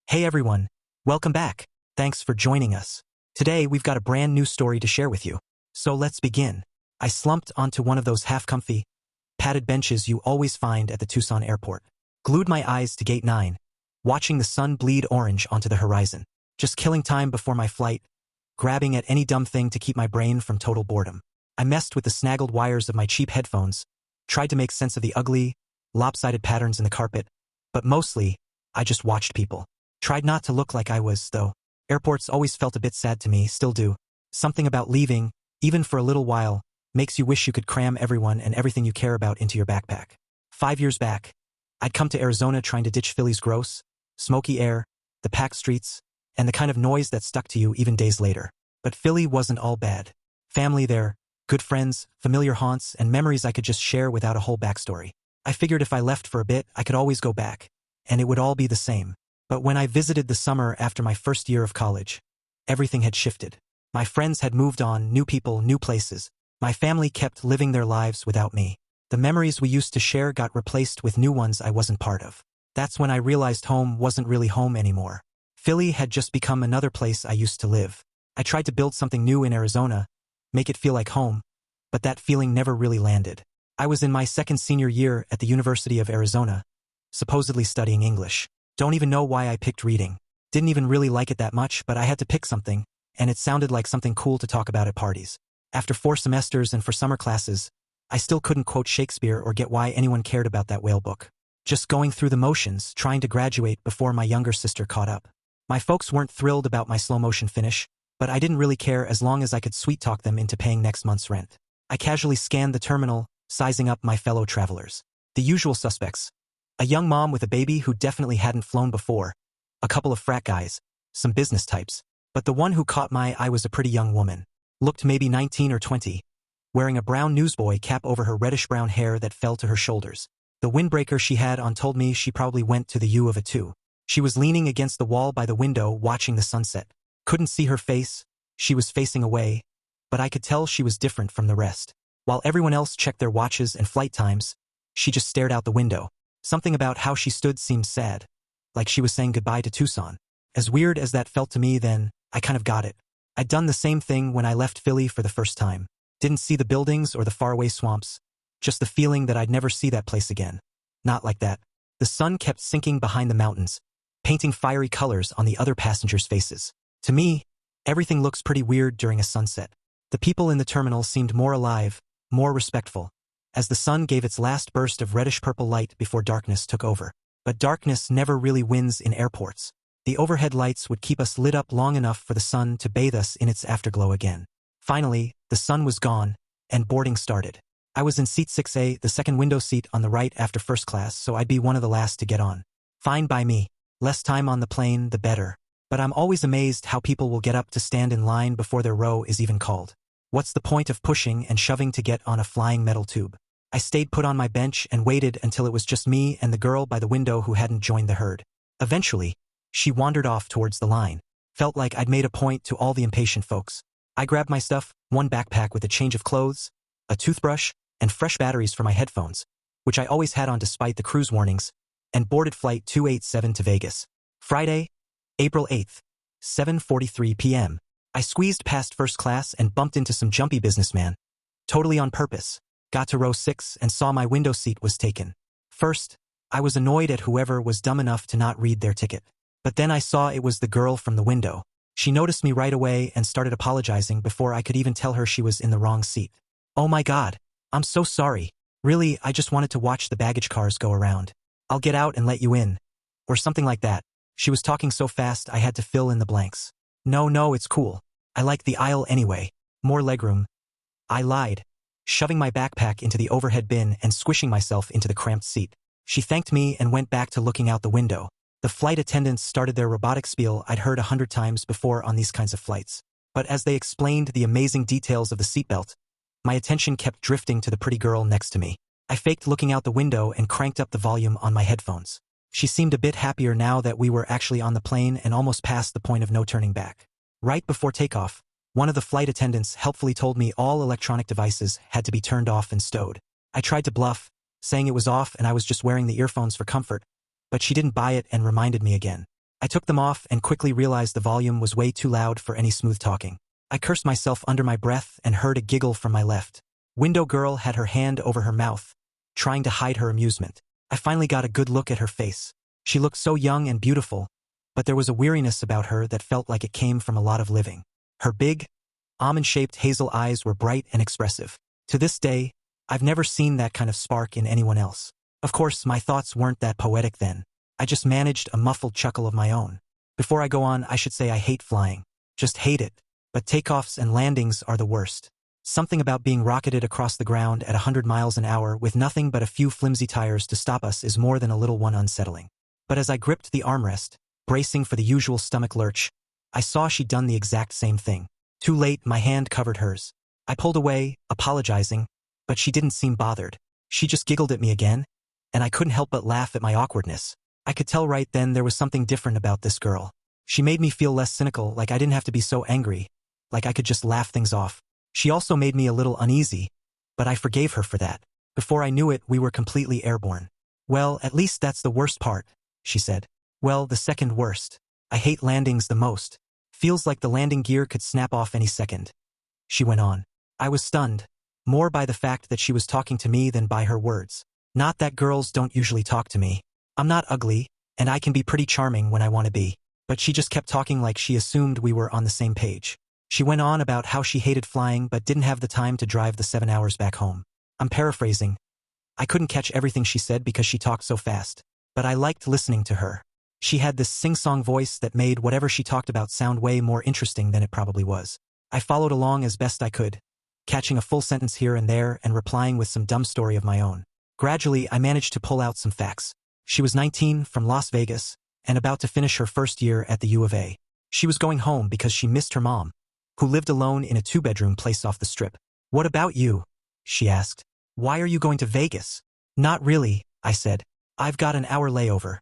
Hey everyone, welcome back. Thanks for joining us. Today we've got a brand new story to share with you. So let's begin. I slumped onto one of those half-comfy, padded benches you always find at the Tucson airport. Glued my eyes to gate 9, watching the sun bleed orange onto the horizon. Just killing time before my flight, grabbing at any dumb thing to keep my brain from total boredom. I messed with the snaggled wires of my cheap headphones, tried to make sense of the ugly, lopsided patterns in the carpet, but mostly, I just watched people. Tried not to look like I was, though. Airports always felt a bit sad to me, still do. Something about leaving, even for a little while, makes you wish you could cram everyone and everything you care about into your backpack. 5 years back, I'd come to Arizona trying to ditch Philly's gross, smoky air, the packed streets, and the kind of noise that stuck to you even days later. But Philly wasn't all bad. Family there, good friends, familiar haunts, and memories I could just share without a whole backstory. I figured if I left for a bit, I could always go back, and it would all be the same. But when I visited the summer after my first year of college, everything had shifted. My friends had moved on, new people, new places. My family kept living their lives without me. The memories we used to share got replaced with new ones I wasn't part of. That's when I realized home wasn't really home anymore. Philly had just become another place I used to live. I tried to build something new in Arizona, make it feel like home, but that feeling never really landed. I was in my second senior year at the University of Arizona, supposedly studying English. Don't even know why I picked reading. Didn't even really like it that much, but I had to pick something, and it sounded like something cool to talk about at parties. After 4 semesters and for summer classes, I still couldn't quote Shakespeare or get why anyone cared about that whale book. Just going through the motions, trying to graduate before my younger sister caught up. My folks weren't thrilled about my slow-motion finish, but I didn't really care as long as I could sweet-talk them into paying next month's rent. I casually scanned the terminal, sizing up my fellow travelers. The usual suspects. A young mom with a baby who definitely hadn't flown before, a couple of frat guys, some business types, but the one who caught my eye was a pretty young woman. Looked maybe 19 or 20, wearing a brown newsboy cap over her reddish-brown hair that fell to her shoulders. The windbreaker she had on told me she probably went to the U of A2. She was leaning against the wall by the window watching the sunset. Couldn't see her face, she was facing away, but I could tell she was different from the rest. While everyone else checked their watches and flight times, she just stared out the window. Something about how she stood seemed sad, like she was saying goodbye to Tucson. As weird as that felt to me then, I kind of got it. I'd done the same thing when I left Philly for the first time. Didn't see the buildings or the faraway swamps, just the feeling that I'd never see that place again. Not like that. The sun kept sinking behind the mountains, painting fiery colors on the other passengers' faces. To me, everything looks pretty weird during a sunset. The people in the terminal seemed more alive, more respectful, as the sun gave its last burst of reddish-purple light before darkness took over. But darkness never really wins in airports. The overhead lights would keep us lit up long enough for the sun to bathe us in its afterglow again. Finally, the sun was gone, and boarding started. I was in seat 6A, the second window seat on the right after first class, so I'd be one of the last to get on. Fine by me. Less time on the plane, the better. But I'm always amazed how people will get up to stand in line before their row is even called. What's the point of pushing and shoving to get on a flying metal tube? I stayed put on my bench and waited until it was just me and the girl by the window who hadn't joined the herd. Eventually, she wandered off towards the line. Felt like I'd made a point to all the impatient folks. I grabbed my stuff, one backpack with a change of clothes, a toothbrush, and fresh batteries for my headphones, which I always had on despite the cruise warnings, and boarded flight 287 to Vegas. Friday, April 8th, 7:43 p.m. I squeezed past first class and bumped into some jumpy businessman. Totally on purpose. Got to row 6 and saw my window seat was taken. First, I was annoyed at whoever was dumb enough to not read their ticket. But then I saw it was the girl from the window. She noticed me right away and started apologizing before I could even tell her she was in the wrong seat. Oh my God, I'm so sorry. Really, I just wanted to watch the baggage cars go around. I'll get out and let you in. Or something like that. She was talking so fast I had to fill in the blanks. No, it's cool. I like the aisle anyway. More legroom. I lied, shoving my backpack into the overhead bin and squishing myself into the cramped seat. She thanked me and went back to looking out the window. The flight attendants started their robotic spiel I'd heard 100 times before on these kinds of flights. But as they explained the amazing details of the seatbelt, my attention kept drifting to the pretty girl next to me. I faked looking out the window and cranked up the volume on my headphones. She seemed a bit happier now that we were actually on the plane and almost past the point of no turning back. Right before takeoff, one of the flight attendants helpfully told me all electronic devices had to be turned off and stowed. I tried to bluff, saying it was off and I was just wearing the earphones for comfort, but she didn't buy it and reminded me again. I took them off and quickly realized the volume was way too loud for any smooth talking. I cursed myself under my breath and heard a giggle from my left. Window girl had her hand over her mouth, trying to hide her amusement. I finally got a good look at her face. She looked so young and beautiful, but there was a weariness about her that felt like it came from a lot of living. Her big, almond-shaped hazel eyes were bright and expressive. To this day, I've never seen that kind of spark in anyone else. Of course, my thoughts weren't that poetic then. I just managed a muffled chuckle of my own. Before I go on, I should say I hate flying. Just hate it. But takeoffs and landings are the worst. Something about being rocketed across the ground at 100 miles an hour with nothing but a few flimsy tires to stop us is more than a little one unsettling. But as I gripped the armrest, bracing for the usual stomach lurch, I saw she'd done the exact same thing. Too late, my hand covered hers. I pulled away, apologizing, but she didn't seem bothered. She just giggled at me again, and I couldn't help but laugh at my awkwardness. I could tell right then there was something different about this girl. She made me feel less cynical, like I didn't have to be so angry, like I could just laugh things off. She also made me a little uneasy, but I forgave her for that. Before I knew it, we were completely airborne. Well, at least that's the worst part, she said. Well, the second worst. I hate landings the most. Feels like the landing gear could snap off any second. She went on. I was stunned, more by the fact that she was talking to me than by her words. Not that girls don't usually talk to me. I'm not ugly, and I can be pretty charming when I want to be. But she just kept talking like she assumed we were on the same page. She went on about how she hated flying but didn't have the time to drive the 7 hours back home. I'm paraphrasing. I couldn't catch everything she said because she talked so fast. But I liked listening to her. She had this sing-song voice that made whatever she talked about sound way more interesting than it probably was. I followed along as best I could, catching a full sentence here and there and replying with some dumb story of my own. Gradually, I managed to pull out some facts. She was 19, from Las Vegas, and about to finish her first year at the U of A. She was going home because she missed her mom, who lived alone in a 2-bedroom place off the strip. What about you? She asked. Why are you going to Vegas? Not really, I said. I've got an hour layover.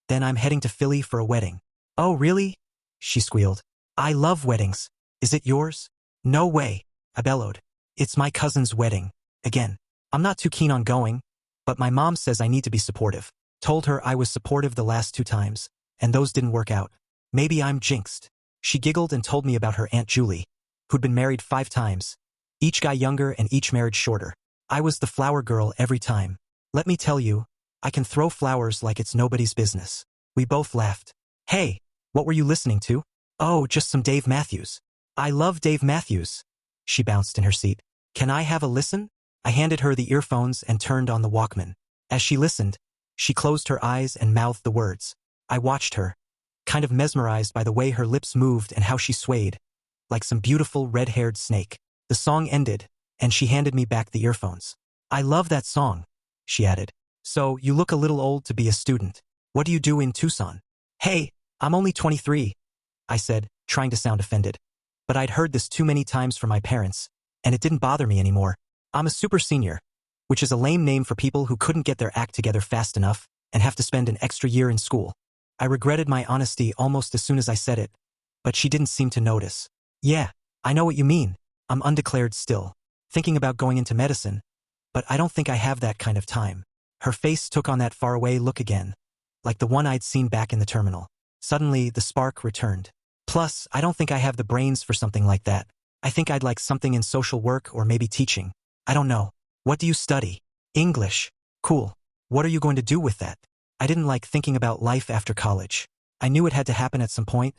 Then I'm heading to Philly for a wedding. Oh, really? She squealed. I love weddings. Is it yours? No way, I bellowed. It's my cousin's wedding. Again. I'm not too keen on going, but my mom says I need to be supportive. Told her I was supportive the last 2 times, and those didn't work out. Maybe I'm jinxed. She giggled and told me about her Aunt Julie, who'd been married 5 times. Each guy younger and each marriage shorter. I was the flower girl every time. Let me tell you, I can throw flowers like it's nobody's business. We both laughed. Hey, what were you listening to? Oh, just some Dave Matthews. I love Dave Matthews. She bounced in her seat. Can I have a listen? I handed her the earphones and turned on the Walkman. As she listened, she closed her eyes and mouthed the words. I watched her, kind of mesmerized by the way her lips moved and how she swayed, like some beautiful red-haired snake. The song ended, and she handed me back the earphones. I love that song, she added. So, you look a little old to be a student. What do you do in Tucson? Hey, I'm only 23, I said, trying to sound offended. But I'd heard this too many times from my parents, and it didn't bother me anymore. I'm a super senior, which is a lame name for people who couldn't get their act together fast enough and have to spend an extra year in school. I regretted my honesty almost as soon as I said it, but she didn't seem to notice. Yeah, I know what you mean. I'm undeclared still, thinking about going into medicine, but I don't think I have that kind of time. Her face took on that faraway look again, like the one I'd seen back in the terminal. Suddenly, the spark returned. Plus, I don't think I have the brains for something like that. I think I'd like something in social work or maybe teaching. I don't know. What do you study? English. Cool. What are you going to do with that? I didn't like thinking about life after college. I knew it had to happen at some point,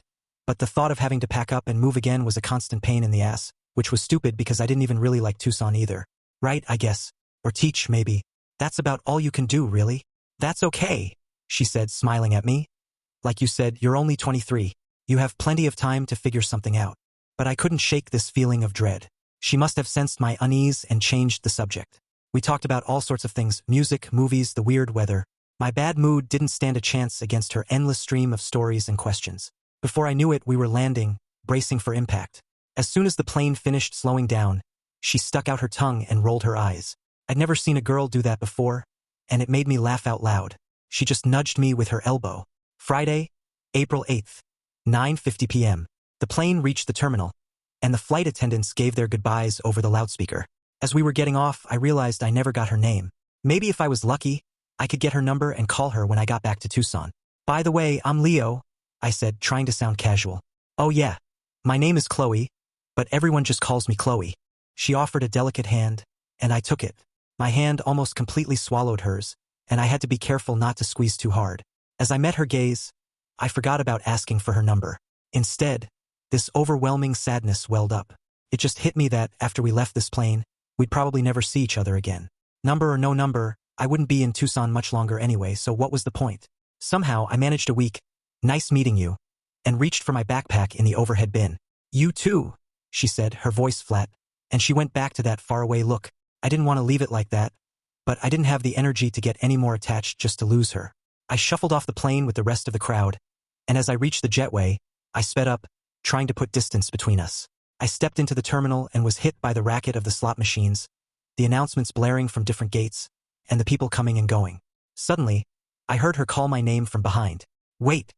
but the thought of having to pack up and move again was a constant pain in the ass, which was stupid because I didn't even really like Tucson either. Right, I guess. Or teach, maybe. That's about all you can do, really? That's okay, she said, smiling at me. Like you said, you're only 23. You have plenty of time to figure something out. But I couldn't shake this feeling of dread. She must have sensed my unease and changed the subject. We talked about all sorts of things, music, movies, the weird weather. My bad mood didn't stand a chance against her endless stream of stories and questions. Before I knew it, we were landing, bracing for impact. As soon as the plane finished slowing down, she stuck out her tongue and rolled her eyes. I'd never seen a girl do that before, and it made me laugh out loud. She just nudged me with her elbow. Friday, April 8th, 9:50 p.m. The plane reached the terminal, and the flight attendants gave their goodbyes over the loudspeaker. As we were getting off, I realized I never got her name. Maybe if I was lucky, I could get her number and call her when I got back to Tucson. By the way, I'm Leo, I said, trying to sound casual. Oh yeah. My name is Chloe, but everyone just calls me Chloe. She offered a delicate hand, and I took it. My hand almost completely swallowed hers, and I had to be careful not to squeeze too hard. As I met her gaze, I forgot about asking for her number. Instead, this overwhelming sadness welled up. It just hit me that, after we left this plane, we'd probably never see each other again. Number or no number, I wouldn't be in Tucson much longer anyway, so what was the point? Somehow, I managed a week, nice meeting you, and reached for my backpack in the overhead bin. You too, she said, her voice flat, and she went back to that faraway look. I didn't want to leave it like that, but I didn't have the energy to get any more attached just to lose her. I shuffled off the plane with the rest of the crowd, and as I reached the jetway, I sped up, trying to put distance between us. I stepped into the terminal and was hit by the racket of the slot machines, the announcements blaring from different gates, and the people coming and going. Suddenly, I heard her call my name from behind. Wait,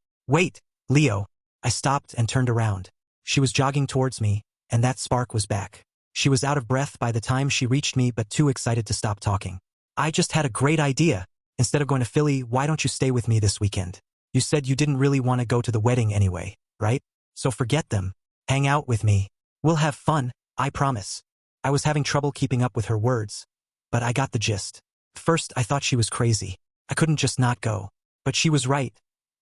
Leo. I stopped and turned around. She was jogging towards me, and that spark was back. She was out of breath by the time she reached me but too excited to stop talking. I just had a great idea. Instead of going to Philly, why don't you stay with me this weekend? You said you didn't really want to go to the wedding anyway, right? So forget them. Hang out with me. We'll have fun, I promise. I was having trouble keeping up with her words, but I got the gist. First, I thought she was crazy. I couldn't just not go. But she was right.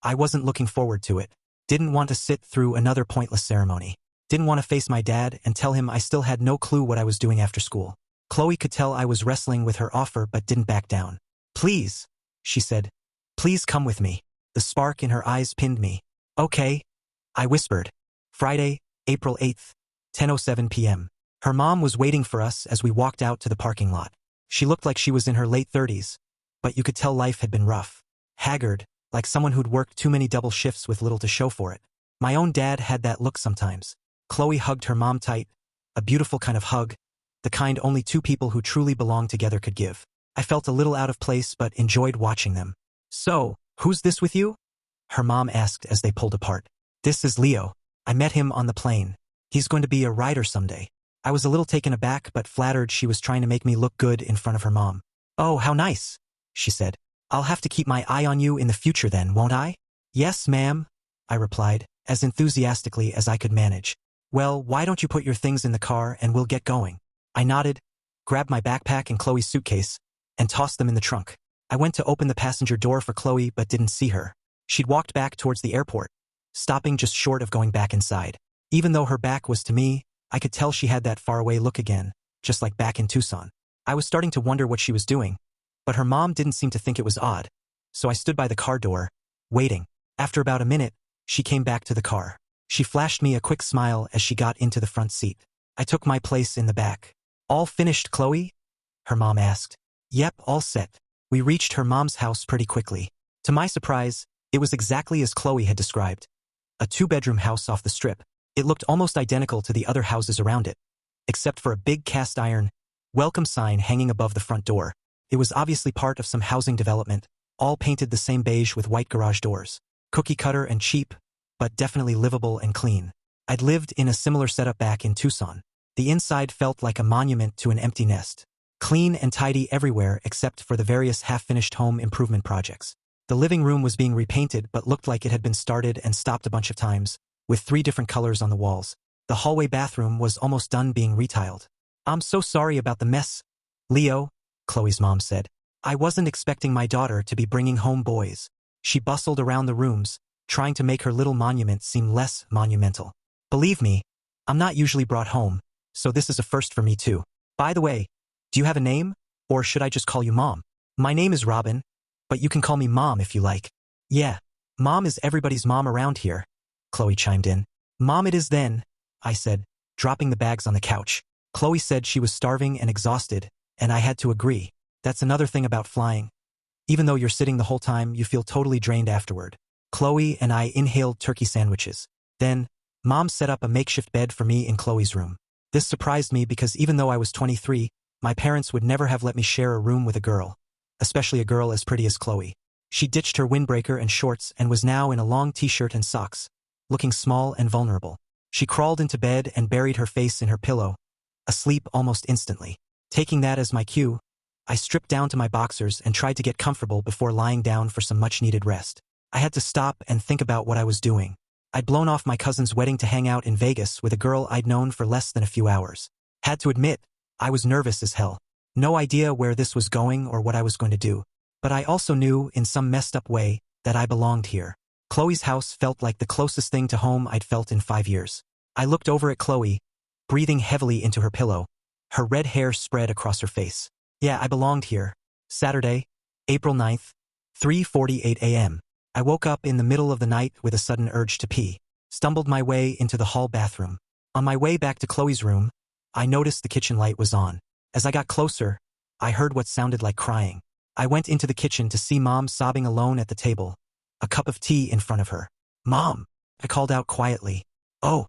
I wasn't looking forward to it. Didn't want to sit through another pointless ceremony. Didn't want to face my dad and tell him I still had no clue what I was doing after school. Chloe could tell I was wrestling with her offer but didn't back down. Please, she said. Please come with me. The spark in her eyes pinned me. Okay, I whispered. Friday, April 8th, 10:07 p.m. Her mom was waiting for us as we walked out to the parking lot. She looked like she was in her late 30s, but you could tell life had been rough. Haggard, like someone who'd worked too many double shifts with little to show for it. My own dad had that look sometimes. Chloe hugged her mom tight, a beautiful kind of hug, the kind only two people who truly belong together could give. I felt a little out of place but enjoyed watching them. So, who's this with you? Her mom asked as they pulled apart. This is Leo. I met him on the plane. He's going to be a writer someday. I was a little taken aback but flattered she was trying to make me look good in front of her mom. Oh, how nice, she said. I'll have to keep my eye on you in the future then, won't I? Yes, ma'am, I replied, as enthusiastically as I could manage. Well, why don't you put your things in the car and we'll get going? I nodded, grabbed my backpack and Chloe's suitcase, and tossed them in the trunk. I went to open the passenger door for Chloe but didn't see her. She'd walked back towards the airport, stopping just short of going back inside. Even though her back was to me, I could tell she had that faraway look again, just like back in Tucson. I was starting to wonder what she was doing, but her mom didn't seem to think it was odd, so I stood by the car door, waiting. After about a minute, she came back to the car. She flashed me a quick smile as she got into the front seat. I took my place in the back. All finished, Chloe? Her mom asked. Yep, all set. We reached her mom's house pretty quickly. To my surprise, it was exactly as Chloe had described. A two-bedroom house off the strip. It looked almost identical to the other houses around it, except for a big cast-iron welcome sign hanging above the front door. It was obviously part of some housing development, all painted the same beige with white garage doors. Cookie-cutter and cheap, but definitely livable and clean. I'd lived in a similar setup back in Tucson. The inside felt like a monument to an empty nest. Clean and tidy everywhere except for the various half-finished home improvement projects. The living room was being repainted but looked like it had been started and stopped a bunch of times, with 3 different colors on the walls. The hallway bathroom was almost done being retiled. I'm so sorry about the mess, Leo, Chloe's mom said. I wasn't expecting my daughter to be bringing home boys. She bustled around the rooms, trying to make her little monument seem less monumental. Believe me, I'm not usually brought home, so this is a first for me too. By the way, do you have a name, or should I just call you Mom? My name is Robin, but you can call me Mom if you like. Yeah, Mom is everybody's mom around here, Chloe chimed in. Mom it is then, I said, dropping the bags on the couch. Chloe said she was starving and exhausted, and I had to agree. That's another thing about flying. Even though you're sitting the whole time, you feel totally drained afterward. Chloe and I inhaled turkey sandwiches. Then, Mom set up a makeshift bed for me in Chloe's room. This surprised me because even though I was 23, my parents would never have let me share a room with a girl, especially a girl as pretty as Chloe. She ditched her windbreaker and shorts and was now in a long t-shirt and socks, looking small and vulnerable. She crawled into bed and buried her face in her pillow, asleep almost instantly. Taking that as my cue, I stripped down to my boxers and tried to get comfortable before lying down for some much-needed rest. I had to stop and think about what I was doing. I'd blown off my cousin's wedding to hang out in Vegas with a girl I'd known for less than a few hours. Had to admit, I was nervous as hell. No idea where this was going or what I was going to do. But I also knew, in some messed up way, that I belonged here. Chloe's house felt like the closest thing to home I'd felt in 5 years. I looked over at Chloe, breathing heavily into her pillow. Her red hair spread across her face. Yeah, I belonged here. Saturday, April 9th, 3:48 a.m. I woke up in the middle of the night with a sudden urge to pee. Stumbled my way into the hall bathroom. On my way back to Chloe's room, I noticed the kitchen light was on. As I got closer, I heard what sounded like crying. I went into the kitchen to see Mom sobbing alone at the table, a cup of tea in front of her. "Mom," I called out quietly. "Oh,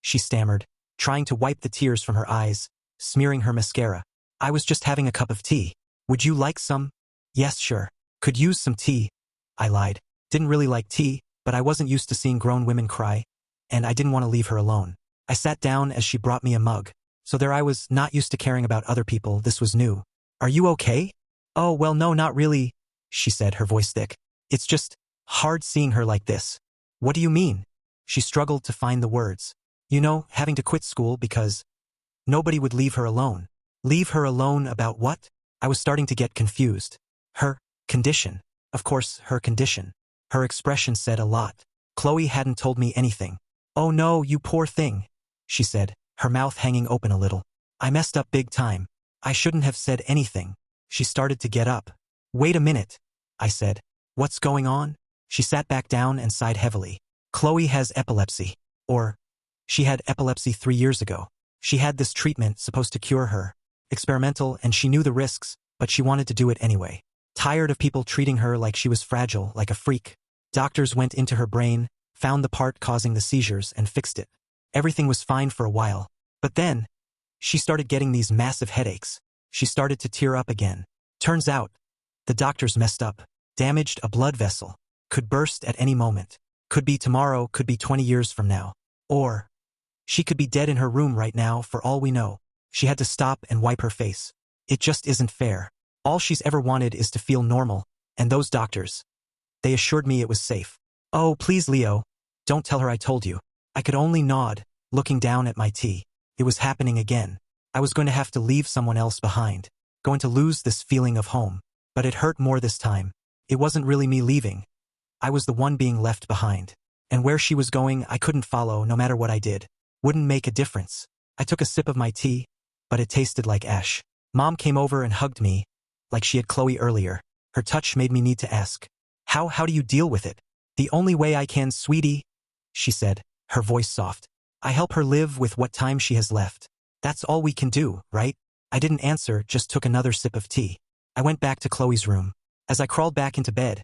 she stammered, trying to wipe the tears from her eyes, smearing her mascara. "I was just having a cup of tea. Would you like some?" "Yes, sure. Could use some tea," I lied. Didn't really like tea, but I wasn't used to seeing grown women cry, and I didn't want to leave her alone. I sat down as she brought me a mug. So there I was, not used to caring about other people. This was new. "Are you okay?" "Oh, well, no, not really," she said, her voice thick. "It's just hard seeing her like this." "What do you mean?" She struggled to find the words. "You know, having to quit school because nobody would leave her alone." "Leave her alone about what?" I was starting to get confused. "Her condition." Of course, her condition. Her expression said a lot. Chloe hadn't told me anything. "Oh no, you poor thing," she said, her mouth hanging open a little. "I messed up big time. I shouldn't have said anything." She started to get up. "Wait a minute," I said. "What's going on?" She sat back down and sighed heavily. "Chloe has epilepsy. Or, she had epilepsy 3 years ago. She had this treatment supposed to cure her. Experimental, and she knew the risks, but she wanted to do it anyway. Tired of people treating her like she was fragile, like a freak. Doctors went into her brain, found the part causing the seizures, and fixed it. Everything was fine for a while. But then, she started getting these massive headaches. She started to tear up again. Turns out, the doctors messed up. Damaged a blood vessel. Could burst at any moment. Could be tomorrow, could be 20 years from now. Or, she could be dead in her room right now for all we know." She had to stop and wipe her face. "It just isn't fair. All she's ever wanted is to feel normal, and those doctors, they assured me it was safe." "Oh, please, Leo, don't tell her I told you." I could only nod, looking down at my tea. It was happening again. I was going to have to leave someone else behind. Going to lose this feeling of home. But it hurt more this time. It wasn't really me leaving. I was the one being left behind. And where she was going, I couldn't follow no matter what I did. Wouldn't make a difference. I took a sip of my tea, but it tasted like ash. Mom came over and hugged me, like she had Chloe earlier. Her touch made me need to ask, How do you deal with it?" "The only way I can, sweetie," she said, her voice soft. "I help her live with what time she has left. That's all we can do, right?" I didn't answer, just took another sip of tea. I went back to Chloe's room. As I crawled back into bed,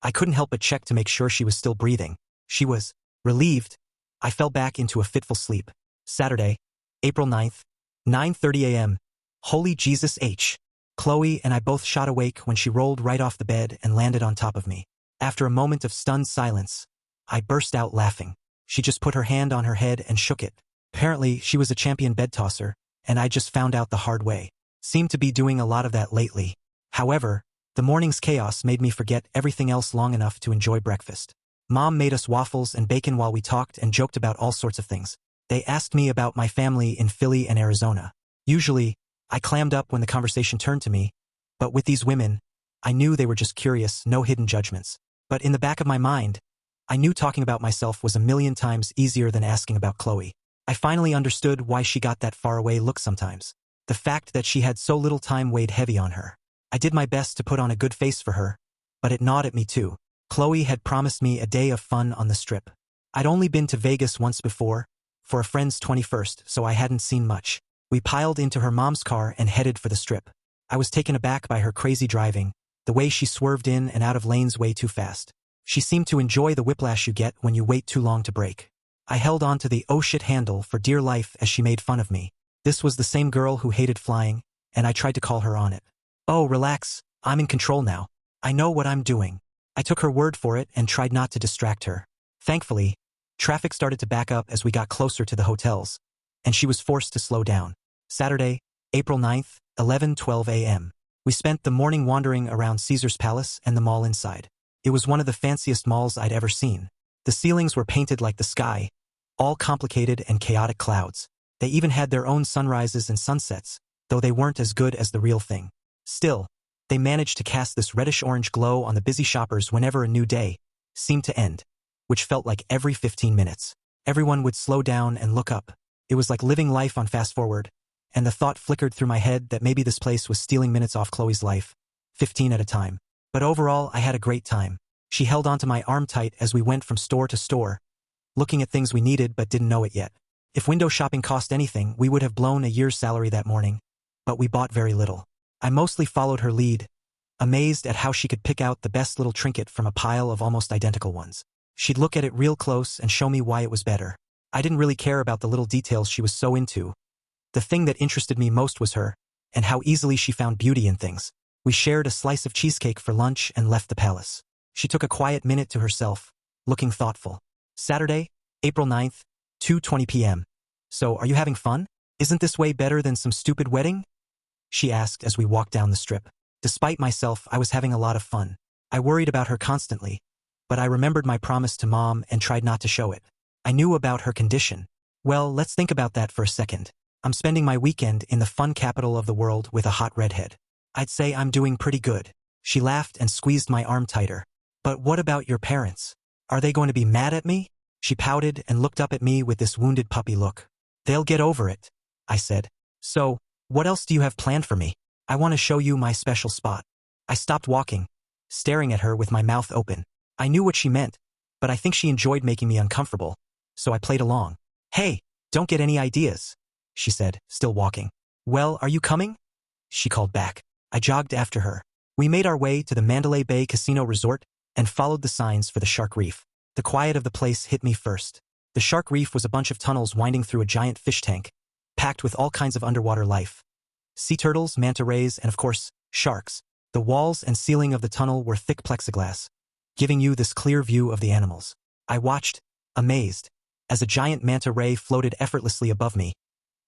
I couldn't help but check to make sure she was still breathing. She was. Relieved, I fell back into a fitful sleep. Saturday, April 9th, 9:30 a.m. Holy Jesus H. Chloe and I both shot awake when she rolled right off the bed and landed on top of me. After a moment of stunned silence, I burst out laughing. She just put her hand on her head and shook it. Apparently, she was a champion bed tosser, and I just found out the hard way. Seemed to be doing a lot of that lately. However, the morning's chaos made me forget everything else long enough to enjoy breakfast. Mom made us waffles and bacon while we talked and joked about all sorts of things. They asked me about my family in Philly and Arizona. Usually, I clammed up when the conversation turned to me, but with these women, I knew they were just curious, no hidden judgments. But in the back of my mind, I knew talking about myself was a million times easier than asking about Chloe. I finally understood why she got that faraway look sometimes. The fact that she had so little time weighed heavy on her. I did my best to put on a good face for her, but it gnawed at me too. Chloe had promised me a day of fun on the Strip. I'd only been to Vegas once before, for a friend's 21st, so I hadn't seen much. We piled into her mom's car and headed for the Strip. I was taken aback by her crazy driving, the way she swerved in and out of lanes way too fast. She seemed to enjoy the whiplash you get when you wait too long to brake. I held on to the oh shit handle for dear life as she made fun of me. This was the same girl who hated flying, and I tried to call her on it. "Oh, relax, I'm in control now. I know what I'm doing." I took her word for it and tried not to distract her. Thankfully, traffic started to back up as we got closer to the hotels, and she was forced to slow down. Saturday, April 9th, 11:12 a.m. We spent the morning wandering around Caesar's Palace and the mall inside. It was one of the fanciest malls I'd ever seen. The ceilings were painted like the sky, all complicated and chaotic clouds. They even had their own sunrises and sunsets, though they weren't as good as the real thing. Still, they managed to cast this reddish-orange glow on the busy shoppers whenever a new day seemed to end, which felt like every 15 minutes. Everyone would slow down and look up. It was like living life on fast forward, and the thought flickered through my head that maybe this place was stealing minutes off Chloe's life, 15 at a time. But overall, I had a great time. She held onto my arm tight as we went from store to store, looking at things we needed but didn't know it yet. If window shopping cost anything, we would have blown a year's salary that morning, but we bought very little. I mostly followed her lead, amazed at how she could pick out the best little trinket from a pile of almost identical ones. She'd look at it real close and show me why it was better. I didn't really care about the little details she was so into. The thing that interested me most was her, and how easily she found beauty in things. We shared a slice of cheesecake for lunch and left the palace. She took a quiet minute to herself, looking thoughtful. Saturday, April 9th, 2:20 p.m. So, are you having fun? Isn't this way better than some stupid wedding? She asked as we walked down the strip. Despite myself, I was having a lot of fun. I worried about her constantly, but I remembered my promise to Mom and tried not to show it. I knew about her condition. Well, let's think about that for a second. I'm spending my weekend in the fun capital of the world with a hot redhead. I'd say I'm doing pretty good. She laughed and squeezed my arm tighter. But what about your parents? Are they going to be mad at me? She pouted and looked up at me with this wounded puppy look. They'll get over it, I said. So, what else do you have planned for me? I want to show you my special spot. I stopped walking, staring at her with my mouth open. I knew what she meant, but I think she enjoyed making me uncomfortable, so I played along. Hey, don't get any ideas, she said, still walking. Well, are you coming? She called back. I jogged after her. We made our way to the Mandalay Bay Casino Resort and followed the signs for the Shark Reef. The quiet of the place hit me first. The Shark Reef was a bunch of tunnels winding through a giant fish tank, packed with all kinds of underwater life. Sea turtles, manta rays, and of course, sharks. The walls and ceiling of the tunnel were thick plexiglass, giving you this clear view of the animals. I watched, amazed, as a giant manta ray floated effortlessly above me,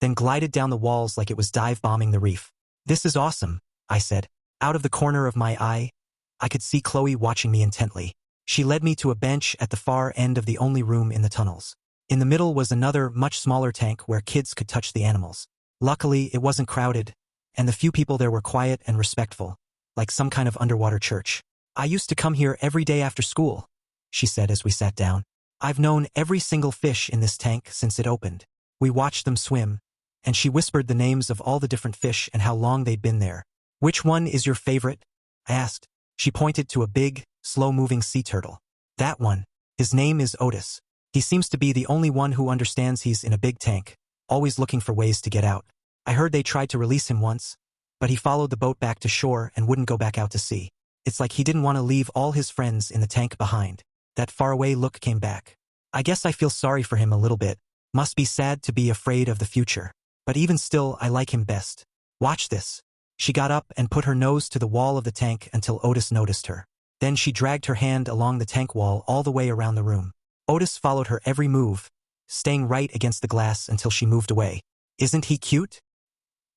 then glided down the walls like it was dive-bombing the reef. This is awesome, I said. Out of the corner of my eye, I could see Chloe watching me intently. She led me to a bench at the far end of the only room in the tunnels. In the middle was another, much smaller tank where kids could touch the animals. Luckily, it wasn't crowded, and the few people there were quiet and respectful, like some kind of underwater church. I used to come here every day after school, she said as we sat down. I've known every single fish in this tank since it opened. We watched them swim, and she whispered the names of all the different fish and how long they'd been there. Which one is your favorite? I asked. She pointed to a big, slow-moving sea turtle. That one. His name is Otis. He seems to be the only one who understands he's in a big tank, always looking for ways to get out. I heard they tried to release him once, but he followed the boat back to shore and wouldn't go back out to sea. It's like he didn't want to leave all his friends in the tank behind. That faraway look came back. I guess I feel sorry for him a little bit. Must be sad to be afraid of the future. But even still, I like him best. Watch this. She got up and put her nose to the wall of the tank until Otis noticed her. Then she dragged her hand along the tank wall all the way around the room. Otis followed her every move, staying right against the glass until she moved away. Isn't he cute?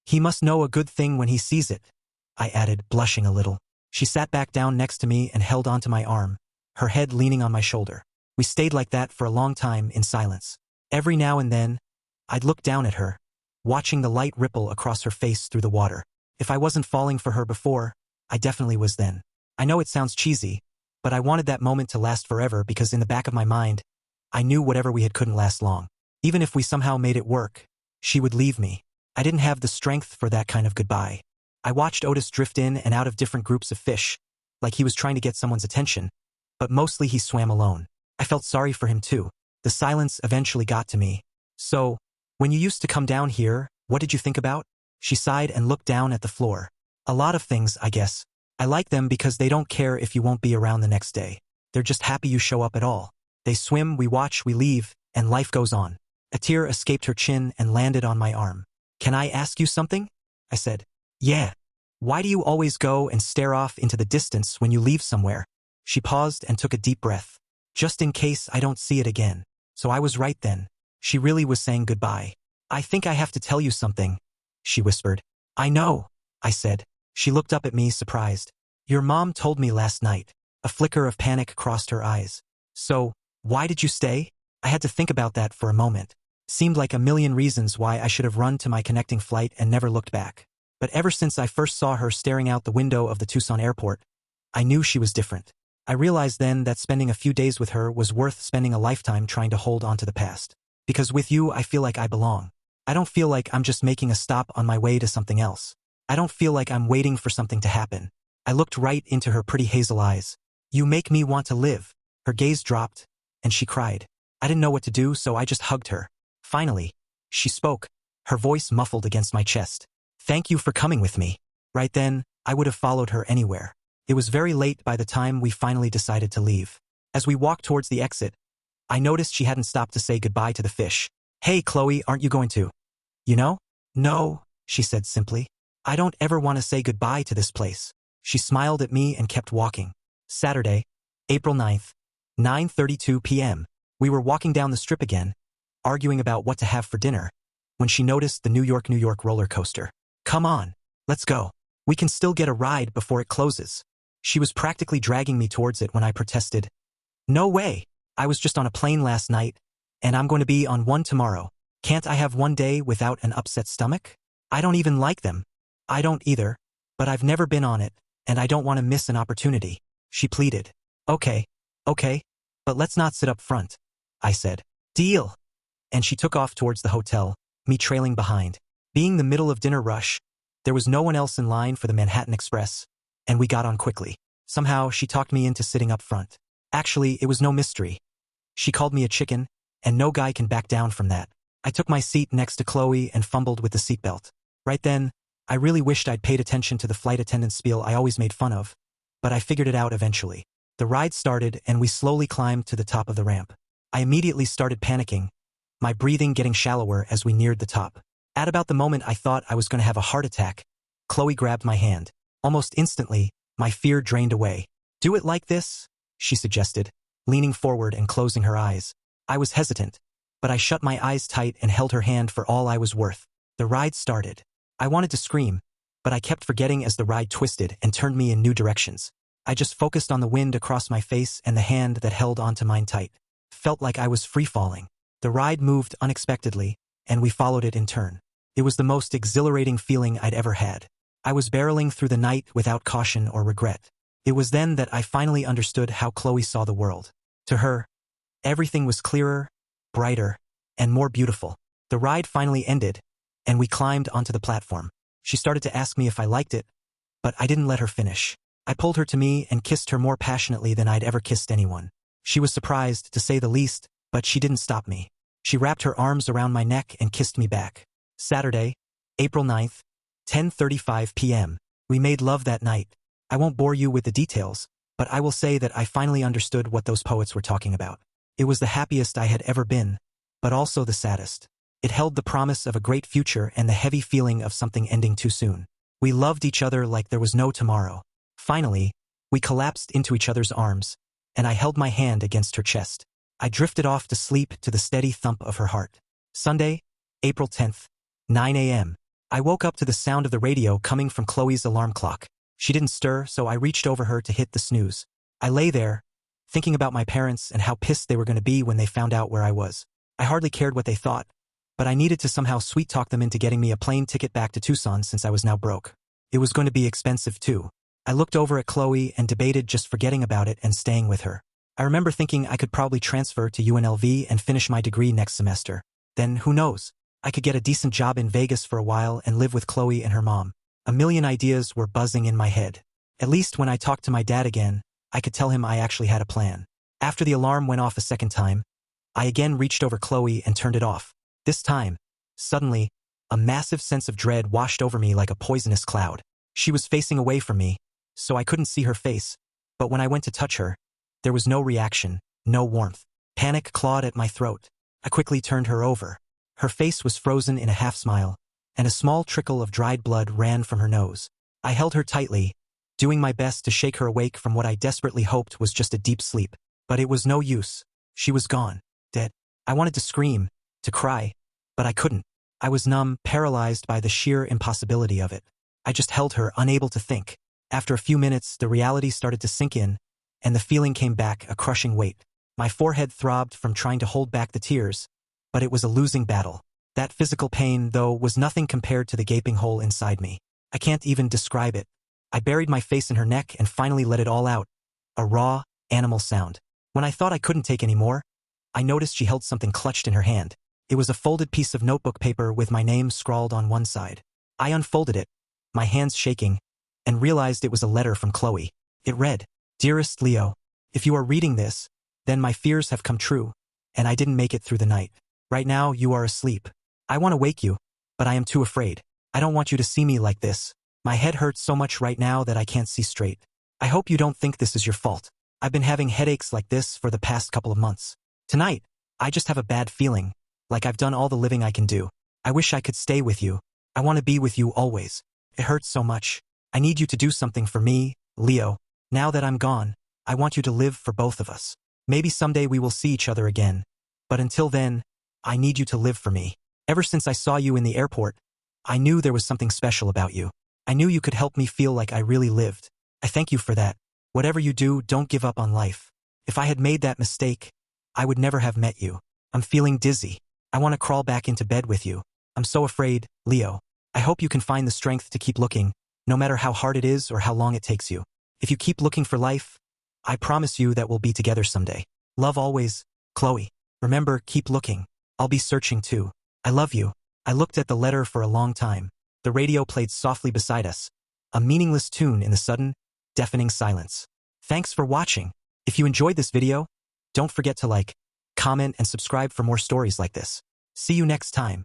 He must know a good thing when he sees it, I added, blushing a little. She sat back down next to me and held onto my arm, her head leaning on my shoulder. We stayed like that for a long time in silence. Every now and then, I'd look down at her, watching the light ripple across her face through the water. If I wasn't falling for her before, I definitely was then. I know it sounds cheesy, but I wanted that moment to last forever because in the back of my mind, I knew whatever we had couldn't last long. Even if we somehow made it work, she would leave me. I didn't have the strength for that kind of goodbye. I watched Otis drift in and out of different groups of fish, like he was trying to get someone's attention, but mostly he swam alone. I felt sorry for him too. The silence eventually got to me. So, when you used to come down here, what did you think about? She sighed and looked down at the floor. A lot of things, I guess. I like them because they don't care if you won't be around the next day. They're just happy you show up at all. They swim, we watch, we leave, and life goes on. A tear escaped her chin and landed on my arm. Can I ask you something? I said. Yeah. Why do you always go and stare off into the distance when you leave somewhere? She paused and took a deep breath. Just in case I don't see it again. So I was right then. She really was saying goodbye. I think I have to tell you something, she whispered. I know, I said. She looked up at me, surprised. Your mom told me last night. A flicker of panic crossed her eyes. So, why did you stay? I had to think about that for a moment. Seemed like a million reasons why I should have run to my connecting flight and never looked back. But ever since I first saw her staring out the window of the Tucson airport, I knew she was different. I realized then that spending a few days with her was worth spending a lifetime trying to hold on to the past. Because with you, I feel like I belong. I don't feel like I'm just making a stop on my way to something else. I don't feel like I'm waiting for something to happen. I looked right into her pretty hazel eyes. You make me want to live. Her gaze dropped, and she cried. I didn't know what to do, so I just hugged her. Finally, she spoke, her voice muffled against my chest. Thank you for coming with me. Right then, I would have followed her anywhere. It was very late by the time we finally decided to leave. As we walked towards the exit, I noticed she hadn't stopped to say goodbye to the fish. Hey, Chloe, aren't you going to? You know? No, she said simply. I don't ever want to say goodbye to this place. She smiled at me and kept walking. Saturday, April 9th, 9:32 p.m. We were walking down the strip again, arguing about what to have for dinner, when she noticed the New York roller coaster. Come on, let's go. We can still get a ride before it closes. She was practically dragging me towards it when I protested. No way. I was just on a plane last night, and I'm going to be on one tomorrow. Can't I have one day without an upset stomach? I don't even like them. I don't either, but I've never been on it, and I don't want to miss an opportunity. She pleaded. Okay, but let's not sit up front, I said. Deal. And she took off towards the hotel, me trailing behind. Being the middle of dinner rush, there was no one else in line for the Manhattan Express, and we got on quickly. Somehow, she talked me into sitting up front. Actually, it was no mystery. She called me a chicken, and no guy can back down from that. I took my seat next to Chloe and fumbled with the seatbelt. Right then, I really wished I'd paid attention to the flight attendant spiel I always made fun of, but I figured it out eventually. The ride started and we slowly climbed to the top of the ramp. I immediately started panicking, my breathing getting shallower as we neared the top. At about the moment I thought I was going to have a heart attack, Chloe grabbed my hand. Almost instantly, my fear drained away. Do it like this, she suggested, leaning forward and closing her eyes. I was hesitant, but I shut my eyes tight and held her hand for all I was worth. The ride started. I wanted to scream, but I kept forgetting as the ride twisted and turned me in new directions. I just focused on the wind across my face and the hand that held onto mine tight. Felt like I was free-falling. The ride moved unexpectedly, and we followed it in turn. It was the most exhilarating feeling I'd ever had. I was barreling through the night without caution or regret. It was then that I finally understood how Chloe saw the world. To her, everything was clearer, brighter, and more beautiful. The ride finally ended, and we climbed onto the platform. She started to ask me if I liked it, but I didn't let her finish. I pulled her to me and kissed her more passionately than I'd ever kissed anyone. She was surprised, to say the least, but she didn't stop me. She wrapped her arms around my neck and kissed me back. Saturday, April 9th, 10:35 p.m. We made love that night. I won't bore you with the details, but I will say that I finally understood what those poets were talking about. It was the happiest I had ever been, but also the saddest. It held the promise of a great future and the heavy feeling of something ending too soon. We loved each other like there was no tomorrow. Finally, we collapsed into each other's arms, and I held my hand against her chest. I drifted off to sleep to the steady thump of her heart. Sunday, April 10th, 9 a.m. I woke up to the sound of the radio coming from Chloe's alarm clock. She didn't stir, so I reached over her to hit the snooze. I lay there, thinking about my parents and how pissed they were going to be when they found out where I was. I hardly cared what they thought, but I needed to somehow sweet-talk them into getting me a plane ticket back to Tucson since I was now broke. It was going to be expensive too. I looked over at Chloe and debated just forgetting about it and staying with her. I remember thinking I could probably transfer to UNLV and finish my degree next semester. Then, who knows? I could get a decent job in Vegas for a while and live with Chloe and her mom. A million ideas were buzzing in my head. At least when I talked to my dad again, I could tell him I actually had a plan. After the alarm went off a second time, I again reached over Chloe and turned it off. This time, suddenly, a massive sense of dread washed over me like a poisonous cloud. She was facing away from me, so I couldn't see her face, but when I went to touch her, there was no reaction, no warmth. Panic clawed at my throat. I quickly turned her over. Her face was frozen in a half-smile, and a small trickle of dried blood ran from her nose. I held her tightly, doing my best to shake her awake from what I desperately hoped was just a deep sleep. But it was no use. She was gone, dead. I wanted to scream, to cry, but I couldn't. I was numb, paralyzed by the sheer impossibility of it. I just held her, unable to think. After a few minutes, the reality started to sink in, and the feeling came back, a crushing weight. My forehead throbbed from trying to hold back the tears, but it was a losing battle. That physical pain, though, was nothing compared to the gaping hole inside me. I can't even describe it. I buried my face in her neck and finally let it all out. A raw, animal sound. When I thought I couldn't take any more, I noticed she held something clutched in her hand. It was a folded piece of notebook paper with my name scrawled on one side. I unfolded it, my hands shaking, and realized it was a letter from Chloe. It read, "Dearest Leo, if you are reading this, then my fears have come true, and I didn't make it through the night. Right now, you are asleep. I want to wake you, but I am too afraid. I don't want you to see me like this. My head hurts so much right now that I can't see straight. I hope you don't think this is your fault. I've been having headaches like this for the past couple of months. Tonight, I just have a bad feeling, like I've done all the living I can do. I wish I could stay with you. I want to be with you always. It hurts so much. I need you to do something for me, Leo. Now that I'm gone, I want you to live for both of us. Maybe someday we will see each other again. But until then, I need you to live for me. Ever since I saw you in the airport, I knew there was something special about you. I knew you could help me feel like I really lived. I thank you for that. Whatever you do, don't give up on life. If I had made that mistake, I would never have met you. I'm feeling dizzy. I want to crawl back into bed with you. I'm so afraid, Leo. I hope you can find the strength to keep looking, no matter how hard it is or how long it takes you. If you keep looking for life, I promise you that we'll be together someday. Love always, Chloe. Remember, keep looking. I'll be searching too. I love you." I looked at the letter for a long time. The radio played softly beside us, a meaningless tune in the sudden, deafening silence. Thanks for watching. If you enjoyed this video, don't forget to like, comment, and subscribe for more stories like this. See you next time.